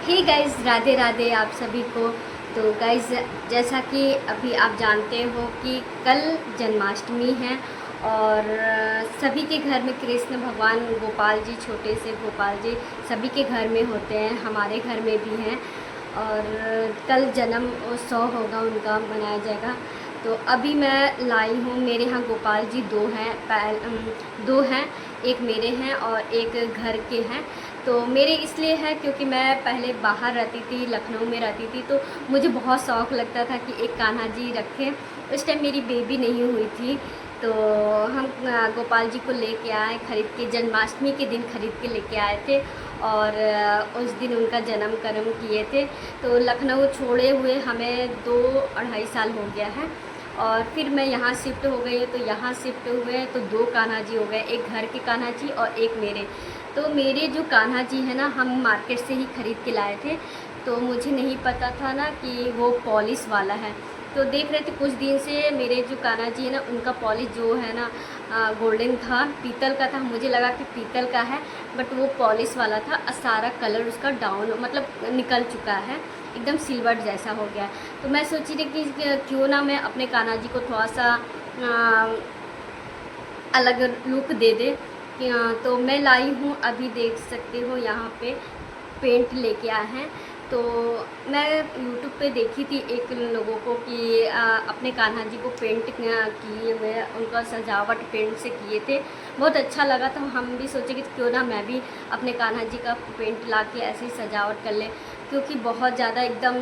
Hey guys, Radhe Radhe आप सभी को। तो गाइस, जैसा कि अभी आप जानते हो कि कल जन्माष्टमी है और सभी के घर में कृष्ण भगवान गोपाल जी, छोटे से गोपाल जी सभी के घर में होते हैं, हमारे घर में भी हैं। और कल जन्म उत्सव होगा, उनका मनाया जाएगा। तो अभी मैं लाई हूँ, मेरे यहाँ गोपाल जी दो हैं, एक मेरे हैं और एक घर के हैं। तो मेरे इसलिए है क्योंकि मैं पहले बाहर रहती थी, लखनऊ में रहती थी, तो मुझे बहुत शौक़ लगता था कि एक कान्हा जी रखें। उस टाइम मेरी बेबी नहीं हुई थी, तो हम गोपाल जी को लेके आए, ख़रीद के जन्माष्टमी के दिन ख़रीद के लेके आए थे और उस दिन उनका जन्म कर्म किए थे। तो लखनऊ छोड़े हुए हमें 2 अढ़ाई साल हो गया है और फिर मैं यहाँ शिफ्ट हो गई। तो यहाँ शिफ्ट हुए तो 2 कान्हा जी हो गए, एक घर के कान्हा जी और एक मेरे। तो मेरे जो कान्हा जी हैं ना, हम मार्केट से ही ख़रीद के लाए थे, तो मुझे नहीं पता था ना कि वो पॉलिश वाला है। तो देख रहे थे कुछ दिन से मेरे जो कान्हा जी है ना, उनका पॉलिश जो है ना गोल्डन था, पीतल का था। मुझे लगा कि पीतल का है, बट वो पॉलिश वाला था और सारा कलर उसका डाउन मतलब निकल चुका है, एकदम सिल्वर जैसा हो गया। तो मैं सोची थी कि क्यों ना मैं अपने कान्हा जी को थोड़ा सा अलग लुक दे दे। तो मैं लाई हूँ, अभी देख सकते हो यहाँ पे पेंट लेके आए हैं। तो मैं यूट्यूब पे देखी थी एक लोगों को कि अपने कान्हा जी को पेंट किए हुए, उनका सजावट पेंट से किए थे, बहुत अच्छा लगा। तो हम भी सोचे कि क्यों ना मैं भी अपने कान्हा जी का पेंट ला के ऐसे ही सजावट कर ले, क्योंकि बहुत ज़्यादा एकदम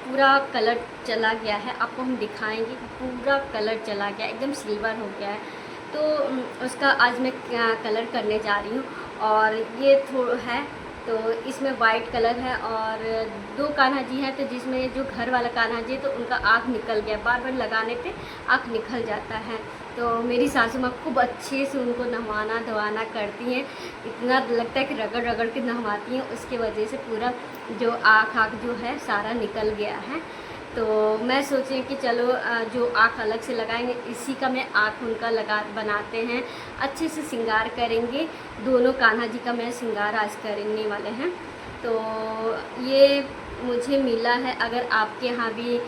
पूरा कलर चला गया है। आपको हम दिखाएंगे कि पूरा कलर चला गया, एकदम सिल्वर हो गया है। तो उसका आज मैं कलर करने जा रही हूँ। और ये थोड़ा है, तो इसमें वाइट कलर है और 2 कान्हा जी हैं। तो जिसमें जो घर वाला कान्हा जी है तो उनका आँख निकल गया, बार बार लगाने पे आँख निकल जाता है। तो मेरी सासू माँ खूब अच्छे से उनको नहवाना धोवाना करती हैं, इतना लगता है कि रगड़ रगड़ के नहवाती हैं, उसकी वजह से पूरा जो आँख जो है सारा निकल गया है। तो मैं सोची कि चलो जो आँख अलग से लगाएंगे, इसी का मैं आँख उनका बनाते हैं, अच्छे से श्रृंगार करेंगे। दोनों कान्हा जी का मैं श्रृंगार आज करने वाले हैं। तो ये मुझे मिला है, अगर आपके यहाँ भी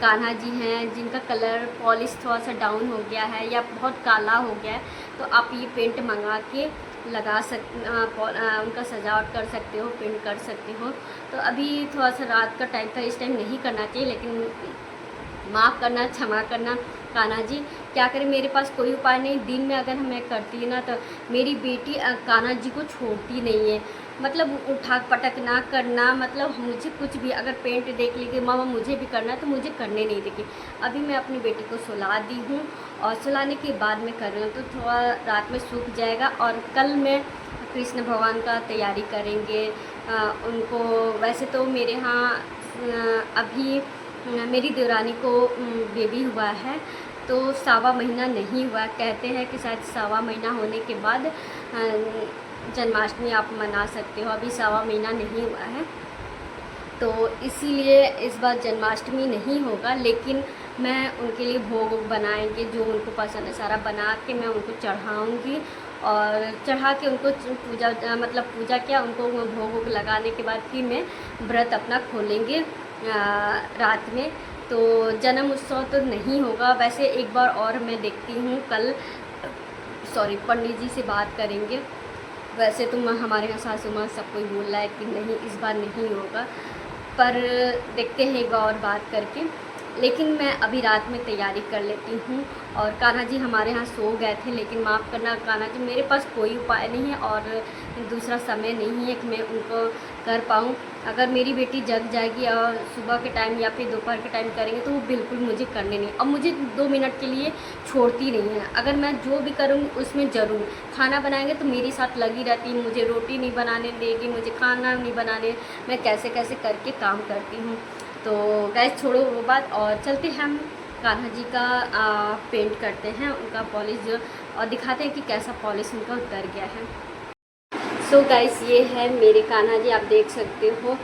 कान्हा जी हैं जिनका कलर पॉलिश थोड़ा सा डाउन हो गया है या बहुत काला हो गया है, तो आप ये पेंट मंगा के लगा उनका सजावट कर सकते हो, पेंट कर सकते हो। तो अभी थोड़ा सा रात का टाइम था, इस टाइम नहीं करना चाहिए, लेकिन माफ़ करना, क्षमा करना कान्हा जी। क्या करें, मेरे पास कोई उपाय नहीं। दिन में अगर मैं करती ना तो मेरी बेटी कान्हा जी को छोड़ती नहीं है, मतलब उठा पटक ना करना, मतलब मुझे कुछ भी अगर पेंट देख ली कि मामा मुझे भी करना है तो मुझे करने नहीं देगी। अभी मैं अपनी बेटी को सुला दी हूँ और सुलाने के बाद मैं कर रही हूँ, तो थोड़ा रात में सूख जाएगा। और कल मैं कृष्ण भगवान का तैयारी करेंगे उनको। वैसे तो मेरे यहाँ अभी मेरी देवरानी को बेबी हुआ है, तो 1.25 महीना नहीं हुआ। कहते हैं कि शायद 1.25 महीना होने के बाद जन्माष्टमी आप मना सकते हो। अभी 1.25 महीना नहीं हुआ है, तो इसीलिए इस बार जन्माष्टमी नहीं होगा। लेकिन मैं उनके लिए भोग बनाएंगे, जो उनको पसंद है सारा बना के मैं उनको चढ़ाऊँगी। और चढ़ा के उनको पूजा मतलब पूजा क्या, उनको भोग लगाने के बाद फिर मैं व्रत अपना खोलेंगे रात में। तो जन्म उत्सव तो नहीं होगा। वैसे एक बार और मैं देखती हूँ, कल पंडित जी से बात करेंगे। वैसे तो हमारे यहाँ सासू माँ सब कोई बोल रहा है कि नहीं, इस बार नहीं होगा, पर देखते हैं एक बार और बात करके। लेकिन मैं अभी रात में तैयारी कर लेती हूँ। और कान्हा जी हमारे यहाँ सो गए थे, लेकिन माफ़ करना कान्हा जी, मेरे पास कोई उपाय नहीं है और दूसरा समय नहीं है कि मैं उनको कर पाऊँ। अगर मेरी बेटी जग जाएगी और सुबह के टाइम या फिर दोपहर के टाइम करेंगे तो वो बिल्कुल मुझे करने नहीं, अब मुझे 2 मिनट के लिए छोड़ती नहीं है। अगर मैं जो भी करूँगी उसमें ज़रूर, खाना बनाएंगे तो मेरे साथ लगी रहती है, मुझे रोटी नहीं बनाने देगी, मुझे खाना नहीं बनाने, मैं कैसे कैसे करके काम करती हूँ। तो गैस छोड़ो वो बात और चलते हैं हम कान्हा जी का पेंट करते हैं, उनका पॉलिश और दिखाते हैं कि कैसा पॉलिश उनका उतर गया है। सो गाइस, ये है मेरे कान्हा जी, आप देख सकते हो।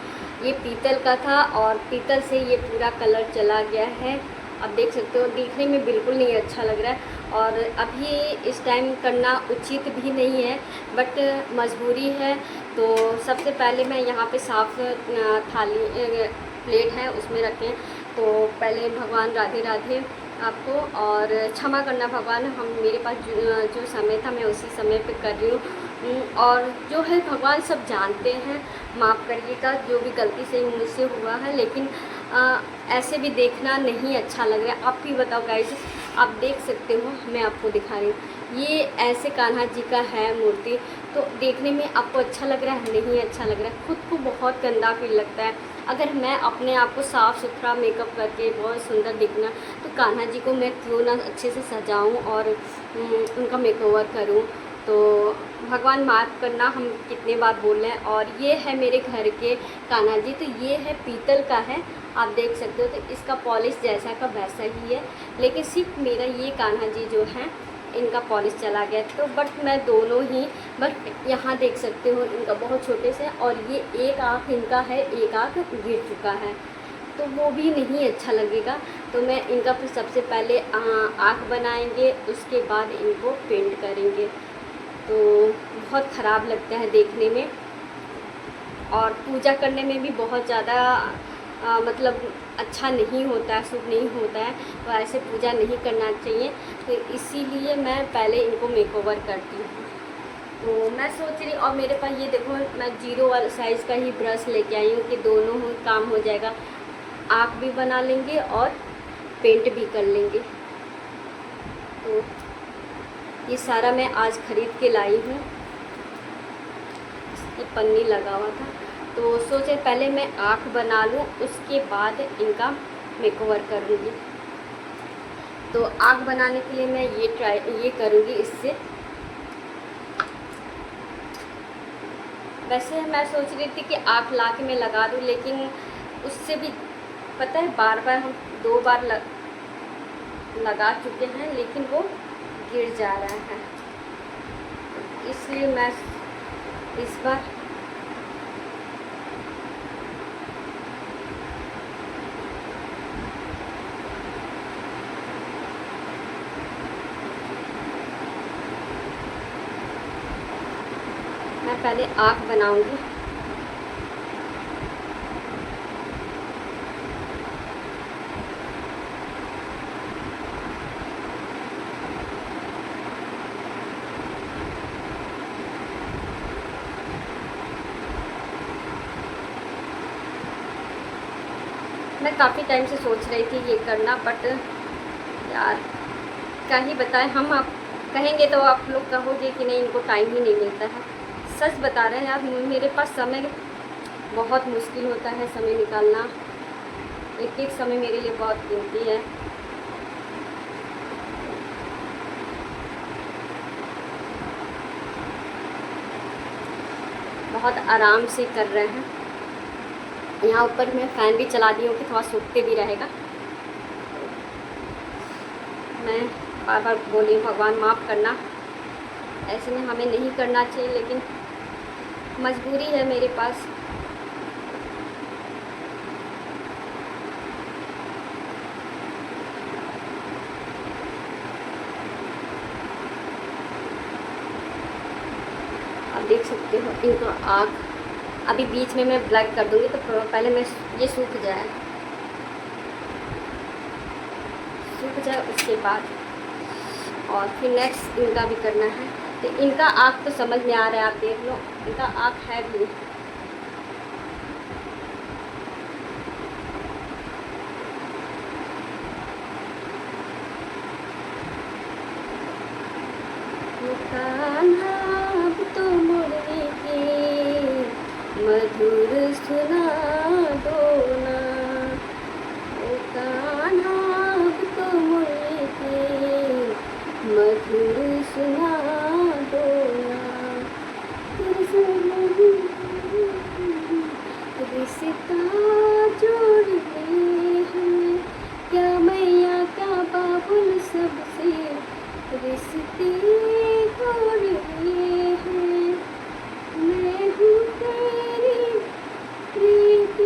ये पीतल का था और पीतल से ये पूरा कलर चला गया है, आप देख सकते हो। दिखने में बिल्कुल नहीं अच्छा लग रहा है और अभी इस टाइम करना उचित भी नहीं है, बट मजबूरी है तो सबसे पहले मैं यहाँ पे साफ़ थाली प्लेट है उसमें रखें। तो पहले भगवान राधे राधे आपको, और क्षमा करना भगवान, हम मेरे पास जो समय था मैं उसी समय पे कर रही हूँ। और जो है भगवान सब जानते हैं, माफ़ करिएगा जो भी गलती से मुझसे हुआ है, लेकिन ऐसे भी देखना नहीं अच्छा लग रहा है। आप ही बताओ गाइस, आप देख सकते हो, मैं आपको दिखा रही हूँ, ये ऐसे कान्हा जी का है मूर्ति। तो देखने में आपको अच्छा लग रहा है? नहीं अच्छा लग रहा है, खुद को बहुत गंदा फील लगता है। अगर मैं अपने आप को साफ़ सुथरा मेकअप करके बहुत सुंदर दिखना, तो कान्हा जी को मैं क्यों ना अच्छे से सजाऊं और उनका मेकओवर करूं। तो भगवान माफ़ करना, हम कितने बार बोल रहे हैं। और ये है मेरे घर के कान्हा जी, तो ये है पीतल का है, आप देख सकते हो। तो इसका पॉलिश जैसा का वैसा ही है, लेकिन सिर्फ मेरा ये कान्हा जी जो है इनका पॉलिश चला गया। तो बट मैं दोनों ही, बट यहाँ देख सकते हो इनका बहुत छोटे से, और ये एक आँख इनका है, एक आँख गिर चुका है, तो वो भी नहीं अच्छा लगेगा। तो मैं इनका फिर सबसे पहले आँख बनाएंगे, उसके बाद इनको पेंट करेंगे। तो बहुत ख़राब लगता है देखने में, और पूजा करने में भी बहुत ज़्यादा मतलब अच्छा नहीं होता है, शुभ नहीं होता है। तो ऐसे पूजा नहीं करना चाहिए, तो इसीलिए मैं पहले इनको मेकओवर करती हूँ। तो मैं सोच रही, और मेरे पास ये देखो, मैं 0 वाला साइज़ का ही ब्रश लेके आई हूँ कि दोनों ही काम हो जाएगा, आँख भी बना लेंगे और पेंट भी कर लेंगे। तो ये सारा मैं आज ख़रीद के लाई हूँ, इसकी पन्नी लगा हुआ था। तो सोचे पहले मैं आँख बना लूँ, उसके बाद इनका मेकओवर करूँगी। तो आँख बनाने के लिए मैं ये करूँगी इससे। वैसे मैं सोच रही थी कि आँख ला के मैं लगा दूँ, लेकिन उससे भी पता है बार बार हम 2 बार लगा चुके हैं, लेकिन वो गिर जा रहा है, इसलिए मैं इस बार मैं पहले आँख बनाऊंगी। मैं काफ़ी टाइम से सोच रही थी ये करना, बट यार क्या ही बताएं हम। आप कहेंगे तो आप लोग कहोगे कि नहीं, इनको टाइम ही नहीं मिलता है। सच बता रहे हैं यार, मेरे पास समय बहुत मुश्किल होता है, समय निकालना। एक एक समय मेरे लिए बहुत कीमती है। बहुत आराम से कर रहे हैं। यहाँ ऊपर मैं फ़ैन भी चला दी हूँ कि थोड़ा सूखते भी रहेगा। मैं बार बार बोली भगवान माफ़ करना, ऐसे में हमें नहीं करना चाहिए, लेकिन मजबूरी है मेरे पास। आप देख सकते हो इनका आँख, अभी बीच में मैं ब्लैक कर दूँगी, तो पहले मैं ये सूख जाए, उसके बाद और फिर नेक्स्ट इनका भी करना है। तो इनका आँख तो समझ में आ रहा है, आप देख लो, इनका आँख है भी। अब तो मुरली की मधुर सुना दो ना, ओ कान्हा अब तो मुरली की मधुर सुना दो ना। रिश्ता जोड़ते हैं क्या मैया का बाबुल, सबसे रिश्ते जोड़ लिए हैं। मैं हूँ तेरी प्रीत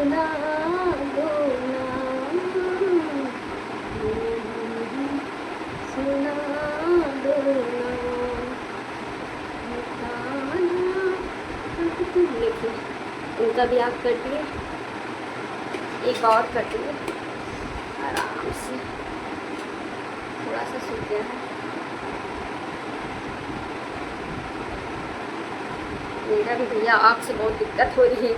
सुना दो ना, सुना दो ना, देखिए इनका भी आप कर दिए, एक और कर दिए आराम से, थोड़ा सा सूख गया है। मेरा भी भैया आँख से बहुत दिक्कत हो रही है,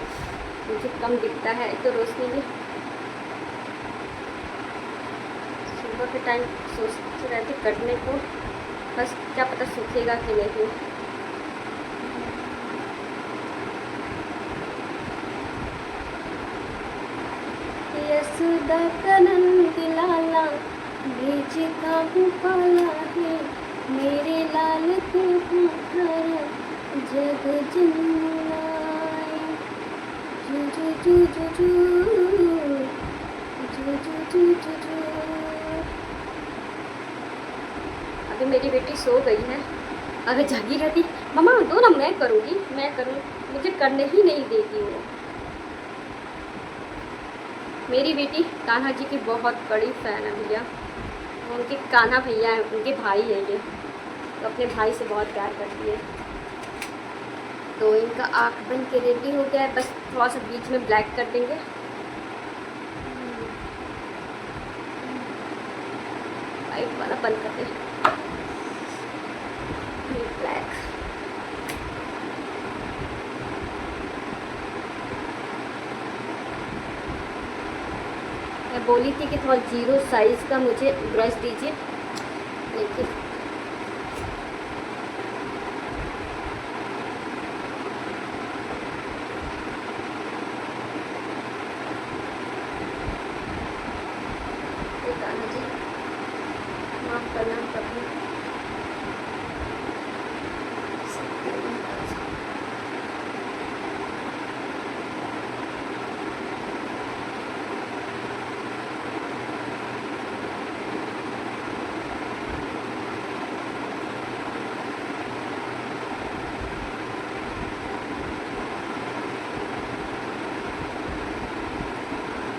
मुझे कम दिखता है तो रोशनी भी। सुबह के टाइम सोचते रहते कटने को, बस क्या पता सूखेगा कि नहीं। यशोदा का नंद लाला बीच का पाला है, मेरे लाल के पुकारा जग जमुनाए, जू जू जू जू जू जू जू जू जू जू। अभी मेरी बेटी सो गई है, अगर जागी रहती मम्मा दो ना, मैं करूँगी, मैं करूँ, मुझे करने ही नहीं देती वो। मेरी बेटी कान्हा जी की बहुत बड़ी फ़ैन है भैया, उनके कान्हा भैया हैं, उनके भाई हैं ये, तो अपने भाई से बहुत प्यार करती है। तो इनका आँख बन के रेडी हो गया है, बस थोड़ा सा बीच में ब्लैक कर देंगे। वाइट वाला बंद कर दें, ब्लैक। मैं बोली थी कि थोड़ा 0 साइज़ का मुझे ब्रश दीजिए, लेकिन कान्हा जी माफ़ करना कभी।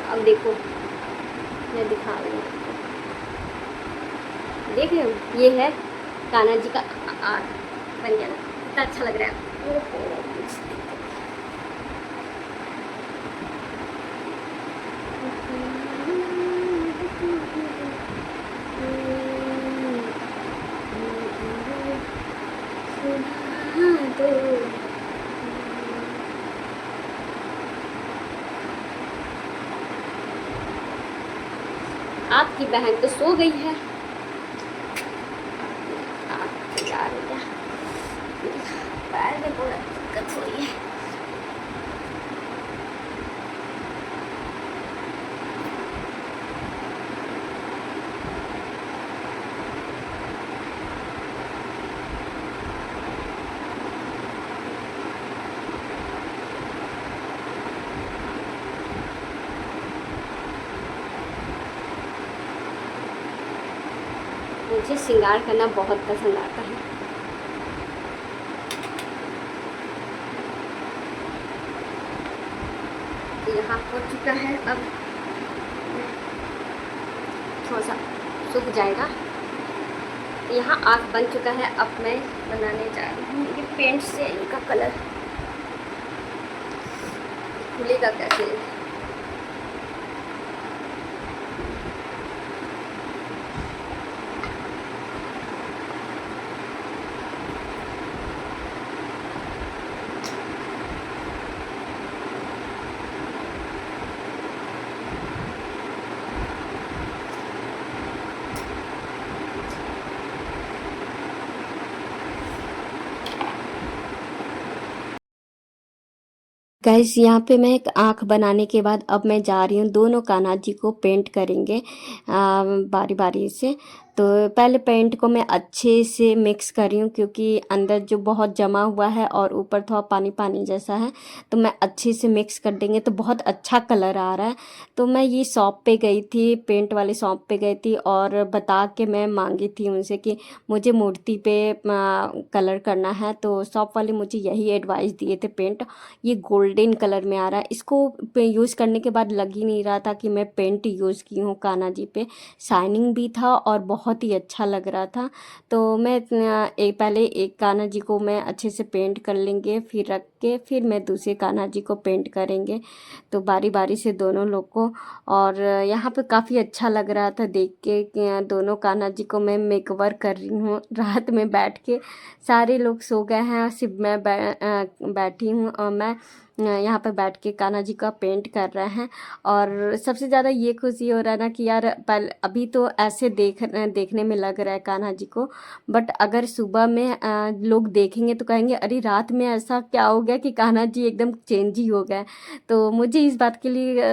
अब देखो मैं दिखा रही हूँ आपको, देख रहे हो ये है कान्हा जी का आँख बन गया ना, कितना अच्छा लग रहा है। आपकी बहन तो सो गई है, आप तैयार हो गया, पैर में बहुत दिक्कत हो रही है। मुझे श्रृंगार करना बहुत पसंद आता है। यहाँ हो चुका है, अब थोड़ा सा सूख जाएगा। यहाँ आँख बन चुका है, अब मैं बनाने जा रही हूँ। ये पेंट से इनका कलर खुलेगा कैसे। गाइस यहाँ पे मैं एक आँख बनाने के बाद अब मैं जा रही हूँ, दोनों कान्हा जी को पेंट करेंगे बारी बारी से। तो पहले पेंट को मैं अच्छे से मिक्स कर रही हूँ, क्योंकि अंदर जो बहुत जमा हुआ है और ऊपर थोड़ा पानी पानी जैसा है, तो मैं अच्छे से मिक्स कर देंगे तो बहुत अच्छा कलर आ रहा है। तो मैं ये शॉप पे गई थी, पेंट वाले शॉप पे गई थी और बता के मैं मांगी थी उनसे कि मुझे मूर्ति पे कलर करना है। तो शॉप वाले मुझे यही एडवाइस दिए थे, पेंट ये गोल्डन कलर में आ रहा है। इसको यूज़ करने के बाद लग ही नहीं रहा था कि मैं पेंट यूज़ की हूँ कान्हा जी पे। शाइनिंग भी था और बहुत ही अच्छा लग रहा था। तो मैं पहले एक कान्हा जी को मैं अच्छे से पेंट कर लेंगे, फिर रख के फिर मैं दूसरे कान्हा जी को पेंट करेंगे, तो बारी बारी से दोनों लोग को। और यहाँ पे काफ़ी अच्छा लग रहा था देख के कि दोनों कान्हा जी को मैं मेकओवर कर रही हूँ रात में बैठ के। सारे लोग सो गए हैं, सिर्फ मैं बैठी हूँ और मैं यहाँ पर बैठ के कान्हा जी का पेंट कर रहे हैं। और सबसे ज़्यादा ये खुशी हो रहा है ना कि यार अभी तो ऐसे देखने में लग रहा है कान्हा जी को, बट अगर सुबह में लोग देखेंगे तो कहेंगे अरे रात में ऐसा क्या हो गया कि कान्हा जी एकदम चेंज ही हो गए। तो मुझे इस बात के लिए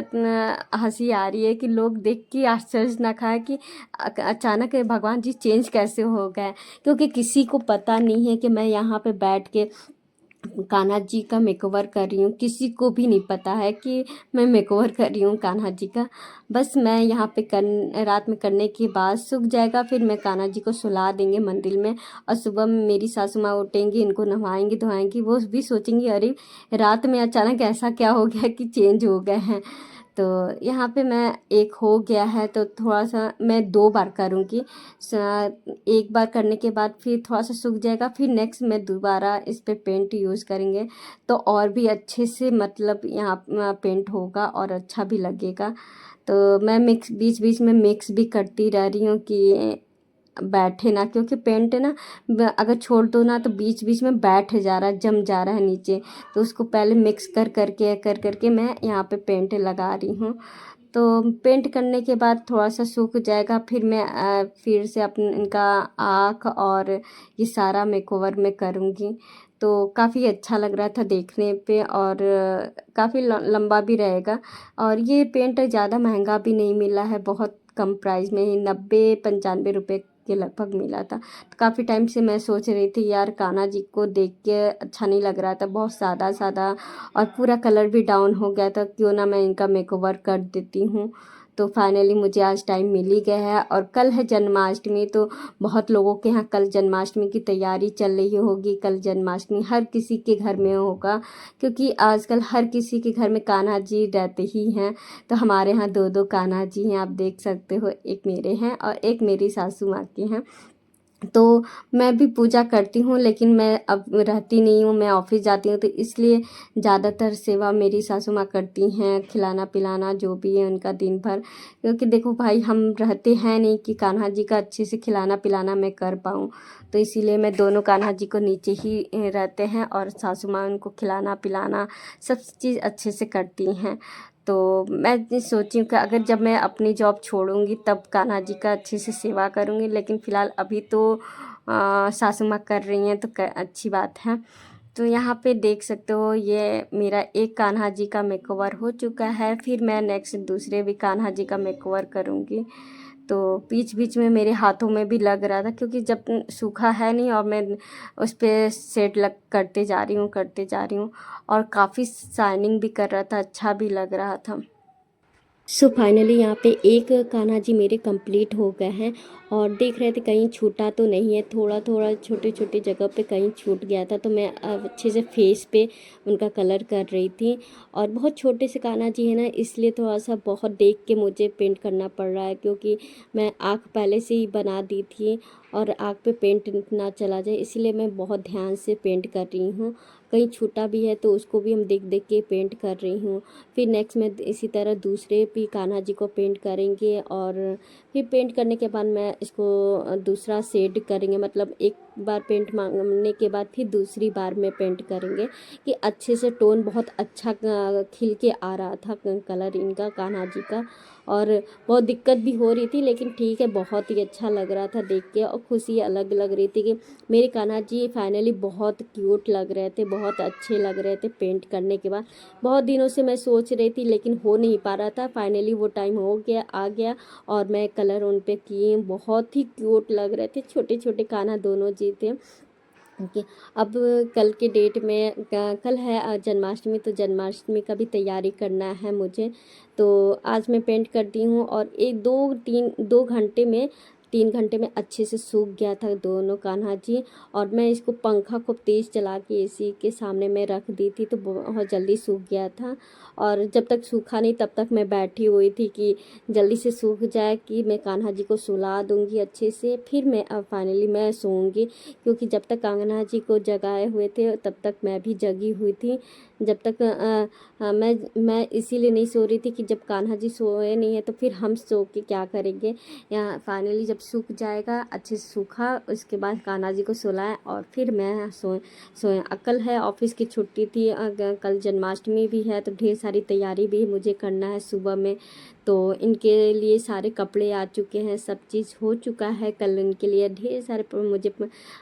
हंसी आ रही है कि लोग देख के आश्चर्य ना खाए कि अचानक भगवान जी चेंज कैसे हो गए, क्योंकि किसी को पता नहीं है कि मैं यहाँ पे बैठ के कान्हा जी का मेकओवर कर रही हूँ। किसी को भी नहीं पता है कि मैं मेकओवर कर रही हूँ कान्हा जी का। बस मैं यहाँ पे रात में करने के बाद सूख जाएगा, फिर मैं कान्हा जी को सुला देंगे मंदिर में। और सुबह में मेरी सासू माँ उठेंगी, इनको नहवाएंगी धोएंगी, वो भी सोचेंगी अरे रात में अचानक ऐसा क्या हो गया कि चेंज हो गए हैं। तो यहाँ पे मैं एक हो गया है तो थोड़ा सा मैं 2 बार करूँगी। एक बार करने के बाद फिर थोड़ा सा सूख जाएगा, फिर नेक्स्ट मैं दोबारा इस पे पेंट यूज़ करेंगे तो और भी अच्छे से मतलब यहाँ पेंट होगा और अच्छा भी लगेगा। तो मैं बीच बीच में मिक्स भी करती रह रही हूँ कि बैठे ना, क्योंकि पेंट ना अगर छोड़ दो ना तो बीच बीच में बैठ जा रहा है, जम जा रहा है नीचे। तो उसको पहले मिक्स कर करके मैं यहाँ पे पेंट लगा रही हूँ। तो पेंट करने के बाद थोड़ा सा सूख जाएगा, फिर मैं फिर से अपने इनका आँख और ये सारा मेकओवर मैं करूँगी। तो काफ़ी अच्छा लग रहा था देखने पे और काफ़ी लंबा भी रहेगा। और ये पेंट ज़्यादा महंगा भी नहीं मिला है, बहुत कम प्राइस में ही 90-95 रुपए के लगभग मिला था। तो काफ़ी टाइम से मैं सोच रही थी यार कान्हा जी को देख के अच्छा नहीं लग रहा था, बहुत सादा सादा और पूरा कलर भी डाउन हो गया था, क्यों ना मैं इनका मेकओवर कर देती हूँ। तो फाइनली मुझे आज टाइम मिल ही गया है। और कल है जन्माष्टमी, तो बहुत लोगों के यहाँ कल जन्माष्टमी की तैयारी चल रही होगी। कल जन्माष्टमी हर किसी के घर में होगा, क्योंकि आजकल हर किसी के घर में कान्हा जी रहते ही हैं। तो हमारे यहाँ 2-2 कान्हा जी हैं, आप देख सकते हो, एक मेरे हैं और एक मेरी सासू माँ के हैं। तो मैं भी पूजा करती हूँ, लेकिन मैं अब रहती नहीं हूँ, मैं ऑफिस जाती हूँ, तो इसलिए ज़्यादातर सेवा मेरी सासू माँ करती हैं, खिलाना पिलाना जो भी है उनका दिन भर। क्योंकि देखो भाई हम रहते हैं नहीं कि कान्हा जी का अच्छे से खिलाना पिलाना मैं कर पाऊँ। तो इसीलिए मैं दोनों कान्हा जी को नीचे ही रहते हैं और सासू माँ उनको खिलाना पिलाना सब चीज़ अच्छे से करती हैं। तो मैं ये सोची हूँ कि अगर जब मैं अपनी जॉब छोड़ूंगी तब कान्हा जी का अच्छे से सेवा करूँगी, लेकिन फ़िलहाल अभी तो सासू माँ कर रही हैं तो अच्छी बात है। तो यहाँ पे देख सकते हो ये मेरा एक कान्हा जी का मेकओवर हो चुका है, फिर मैं नेक्स्ट दूसरे भी कान्हा जी का मेकओवर करूँगी। तो बीच बीच में मेरे हाथों में भी लग रहा था, क्योंकि जब सूखा है नहीं और मैं उस पर सेट लग करते जा रही हूँ और काफ़ी शाइनिंग भी कर रहा था, अच्छा भी लग रहा था। सो फाइनली यहाँ पे एक कान्हा जी मेरे कंप्लीट हो गए हैं और देख रहे थे कहीं छूटा तो नहीं है, थोड़ा थोड़ा छोटे छोटे जगह पे कहीं छूट गया था, तो मैं अच्छे से फेस पे उनका कलर कर रही थी। और बहुत छोटे से कान्हा जी है ना, इसलिए थोड़ा सा बहुत देख के मुझे पेंट करना पड़ रहा है, क्योंकि मैं आँख पहले से ही बना दी थी और आँख पे पेंट ना चला जाए, इसलिए मैं बहुत ध्यान से पेंट कर रही हूँ। कहीं छूटा भी है तो उसको भी हम देख देख के पेंट कर रही हूँ। फिर नेक्स्ट में इसी तरह दूसरे भी कान्हा जी को पेंट करेंगे और फिर पेंट करने के बाद मैं इसको दूसरा शेड करेंगे, मतलब एक बार पेंट मांगने के बाद फिर दूसरी बार में पेंट करेंगे कि अच्छे से टोन बहुत अच्छा खिल के आ रहा था कलर इनका कान्हा जी का। और बहुत दिक्कत भी हो रही थी, लेकिन ठीक है, बहुत ही अच्छा लग रहा था देख के और खुशी अलग लग रही थी कि मेरे कान्हा जी फाइनली बहुत क्यूट लग रहे थे, बहुत अच्छे लग रहे थे पेंट करने के बाद। बहुत दिनों से मैं सोच रही थी लेकिन हो नहीं पा रहा था, फाइनली वो टाइम हो गया, आ गया और मैं कलर उन पे किए। बहुत ही क्यूट लग रहे थे, छोटे छोटे कान्हा दोनों जी थे। ओके, अब कल के डेट में कल है जन्माष्टमी, तो जन्माष्टमी का भी तैयारी करना है मुझे। तो आज मैं पेंट करती हूँ और 2 घंटे में 3 घंटे में अच्छे से सूख गया था दोनों कान्हा जी। और मैं इसको पंखा खूब तेज़ चला के एसी के सामने में रख दी थी, तो बहुत जल्दी सूख गया था। और जब तक सूखा नहीं तब तक मैं बैठी हुई थी कि जल्दी से सूख जाए कि मैं कान्हा जी को सुला दूँगी अच्छे से, फिर मैं अब फाइनली मैं सोऊंगी। क्योंकि जब तक कान्हा जी को जगाए हुए थे तब तक मैं भी जगी हुई थी। जब तक मैं इसीलिए नहीं सो रही थी कि जब कान्हा जी सोए नहीं है तो फिर हम सो के क्या करेंगे। यहाँ फाइनली जब सूख जाएगा अच्छे से सूखा, उसके बाद कान्हा जी को सुलाएं और फिर मैं सोए। कल है ऑफिस की छुट्टी थी, कल जन्माष्टमी भी है, तो ढेर सारी तैयारी भी मुझे करना है सुबह में। तो इनके लिए सारे कपड़े आ चुके हैं, सब चीज़ हो चुका है। कल इनके लिए ढेर सारे मुझे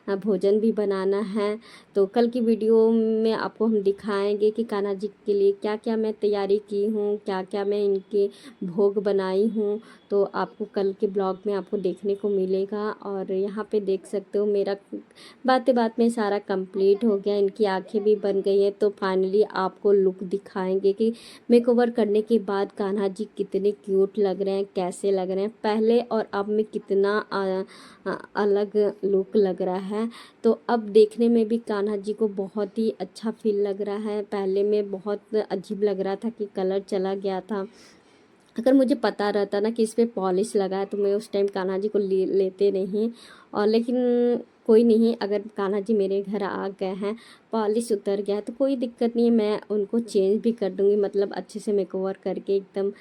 भोजन भी बनाना है। तो कल की वीडियो में आपको हम दिखाएंगे कि कान्हा जी के लिए क्या क्या मैं तैयारी की हूँ, क्या क्या मैं इनके भोग बनाई हूँ। तो आपको कल के ब्लॉग में आपको देखने को मिलेगा। और यहाँ पे देख सकते हो मेरा बातें बात में सारा कंप्लीट हो गया, इनकी आंखें भी बन गई है। तो फाइनली आपको लुक दिखाएंगे कि मेकओवर करने के बाद कान्हा जी कितने क्यूट लग रहे हैं, कैसे लग रहे हैं, पहले और अब में कितना अलग लुक लग रहा है। तो अब देखने में भी कान्हा जी को बहुत ही अच्छा फील लग रहा है। पहले में बहुत अजीब लग रहा था कि कलर चला गया था। अगर मुझे पता रहता ना कि इस पर पॉलिश लगा है तो मैं उस टाइम कान्हा जी को लेते नहीं। और लेकिन कोई नहीं, अगर कान्हा जी मेरे घर आ गए हैं, पॉलिश उतर गया है तो कोई दिक्कत नहीं है, मैं उनको चेंज भी कर दूँगी, मतलब अच्छे से मेकओवर करके एकदम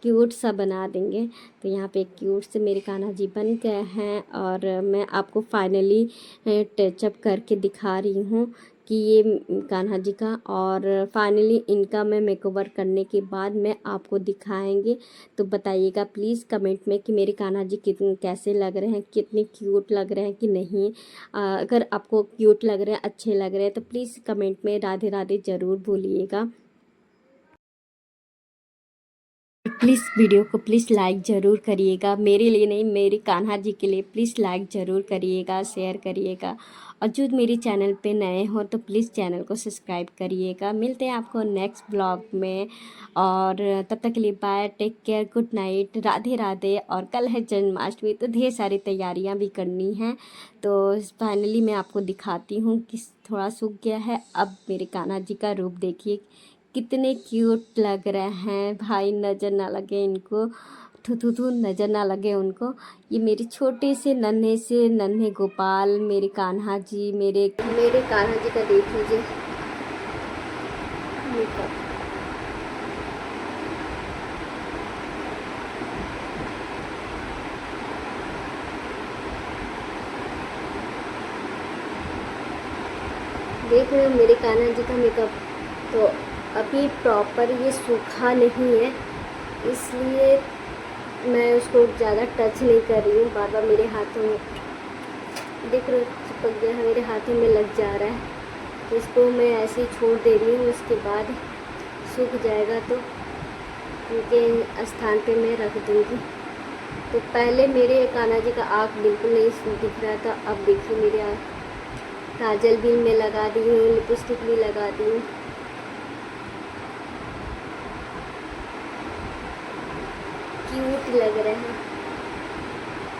क्यूट सा बना देंगे। तो यहाँ पे क्यूट से मेरे कान्हा जी बन गए हैं और मैं आपको फाइनली टचअप करके दिखा रही हूँ कि ये कान्हा जी का। और फाइनली इनका मैं मेकओवर करने के बाद मैं आपको दिखाएंगे। तो बताइएगा प्लीज़ कमेंट में कि मेरे कान्हा जी कितने कैसे लग रहे हैं, कितने क्यूट लग रहे हैं कि नहीं। अगर आपको क्यूट लग रहे हैं, अच्छे लग रहे हैं तो प्लीज़ कमेंट में राधे राधे ज़रूर बोलिएगा। प्लीज़ वीडियो को प्लीज़ लाइक ज़रूर करिएगा, मेरे लिए नहीं, मेरे कान्हा जी के लिए प्लीज़ लाइक ज़रूर करिएगा, शेयर करिएगा। और जो मेरे चैनल पे नए हो तो प्लीज़ चैनल को सब्सक्राइब करिएगा। मिलते हैं आपको नेक्स्ट ब्लॉग में, और तब तक के लिए bye, take care, good night, Radhe Radhe. और कल है जन्माष्टमी तो ढेर सारी तैयारियाँ भी करनी हैं। तो फाइनली मैं आपको दिखाती हूँ कि थोड़ा सूख गया है। अब मेरे कान्हा जी का रूप देखिए कितने क्यूट लग रहे हैं भाई, नज़र ना लगे इनको, थू थू थू नज़र ना लगे उनको। ये मेरे छोटे से नन्हे गोपाल, मेरे कान्हा जी, मेरे कान्हा जी का देख लीजिए मेकअप। देख रहे हो मेरे कान्हा जी का मेकअप। तो अभी प्रॉपर ये सूखा नहीं है, इसलिए मैं उसको ज़्यादा टच नहीं कर रही हूँ। बार बार मेरे हाथों में देख रहे हो चिपक गया है, मेरे हाथों में लग जा रहा है। तो इसको मैं ऐसे ही छोड़ दे रही हूँ, उसके बाद सूख जाएगा तो उनके स्थान पे मैं रख दूँगी। तो पहले मेरे कान्हा जी का आँख बिल्कुल नहीं दिख रहा था, अब देखिए मेरे आँख, काजल भी मैं लगा दी हूँ, लिपस्टिक भी लगा दी हूँ। क्यूट लग रहे हैं,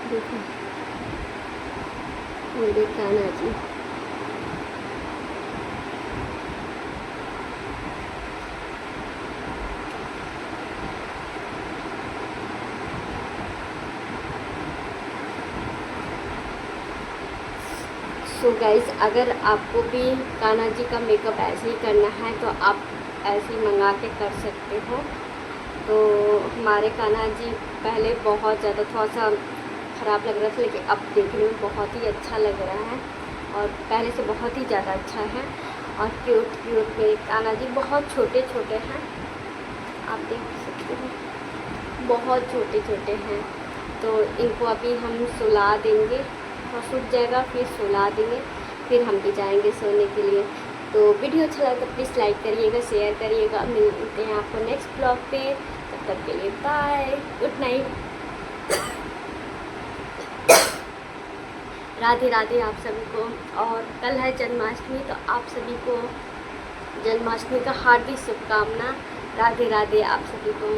देखो मेरे कान्हा जी। सो गाइस, अगर आपको भी कान्हा जी का मेकअप ऐसे ही करना है तो आप ऐसे ही मंगा के कर सकते हो। तो हमारे कान्हा जी पहले बहुत ज़्यादा थोड़ा सा ख़राब लग रहा था, लेकिन अब देखने में बहुत ही अच्छा लग रहा है। और पहले से बहुत ही ज़्यादा अच्छा है। और क्यूट क्यूट मेरे कान्हा जी बहुत छोटे छोटे हैं, आप देख सकते हो बहुत छोटे छोटे हैं। तो इनको अभी हम सुला देंगे और सूख जाएगा, फिर सुला देंगे, फिर हम भी जाएंगे सोने के लिए। तो वीडियो अच्छा लगा तो प्लीज़ लाइक करिएगा, शेयर करिएगा। मिलते हैं आपको नेक्स्ट ब्लॉग पे, तब तक के लिए bye, good night, Radhe Radhe आप सभी को। और कल है जन्माष्टमी, तो आप सभी को जन्माष्टमी का हार्दिक शुभकामना। राधे राधे आप सभी को।